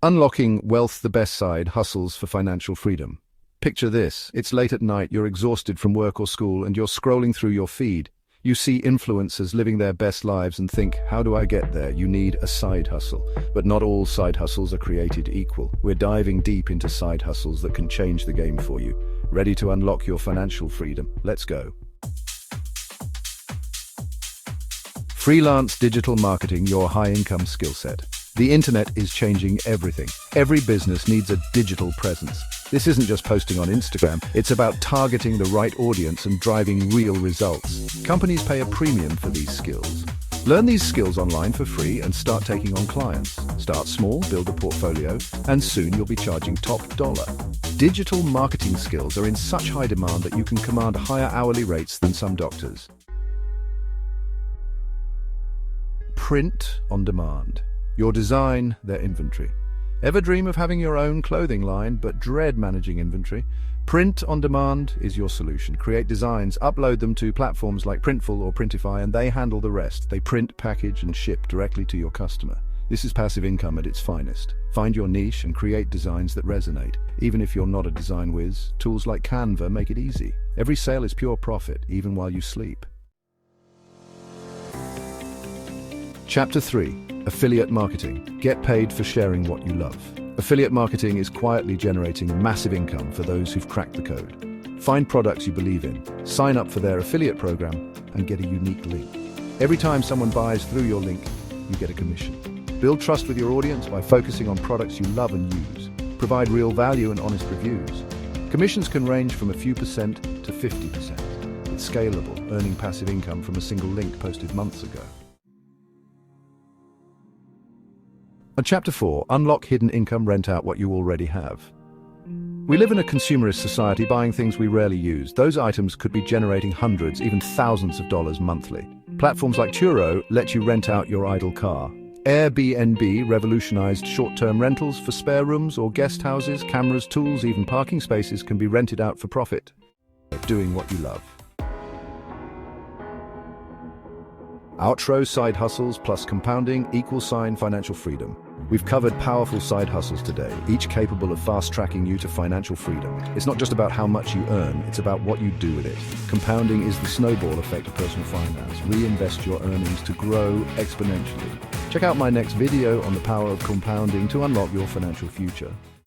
Unlocking Wealth the Best Side Hustles for Financial Freedom. Picture this. It's late at night, you're exhausted from work or school, and you're scrolling through your feed. You see influencers living their best lives and think, how do I get there? You need a side hustle. But not all side hustles are created equal. We're diving deep into side hustles that can change the game for you. Ready to unlock your financial freedom? Let's go. Freelance digital marketing, your high-income skill set. The internet is changing everything. Every business needs a digital presence. This isn't just posting on Instagram, it's about targeting the right audience and driving real results. Companies pay a premium for these skills. Learn these skills online for free and start taking on clients. Start small, build a portfolio, and soon you'll be charging top dollar. Digital marketing skills are in such high demand that you can command higher hourly rates than some doctors. Print on demand. Your design, their inventory. Ever dream of having your own clothing line but dread managing inventory? Print on demand is your solution. Create designs, upload them to platforms like Printful or Printify, and they handle the rest. They print, package, and ship directly to your customer. This is passive income at its finest. Find your niche and create designs that resonate. Even if you're not a design whiz, tools like Canva make it easy. Every sale is pure profit, even while you sleep. Chapter 3. Affiliate Marketing. Get paid for sharing what you love. Affiliate marketing is quietly generating massive income for those who've cracked the code. Find products you believe in, sign up for their affiliate program, and get a unique link. Every time someone buys through your link, you get a commission. Build trust with your audience by focusing on products you love and use. Provide real value and honest reviews. Commissions can range from a few percent to 50%. It's scalable, earning passive income from a single link posted months ago. And Chapter 4. Unlock hidden income, rent out what you already have. We live in a consumerist society, buying things we rarely use. Those items could be generating hundreds, even thousands of dollars monthly. Platforms like Turo let you rent out your idle car. Airbnb revolutionized short-term rentals for spare rooms or guest houses. Cameras, tools, even parking spaces can be rented out for profit. Doing what you love. Outro: side hustles plus compounding equals financial freedom. We've covered powerful side hustles today, each capable of fast-tracking you to financial freedom. It's not just about how much you earn, it's about what you do with it. Compounding is the snowball effect of personal finance. Reinvest your earnings to grow exponentially. Check out my next video on the power of compounding to unlock your financial future.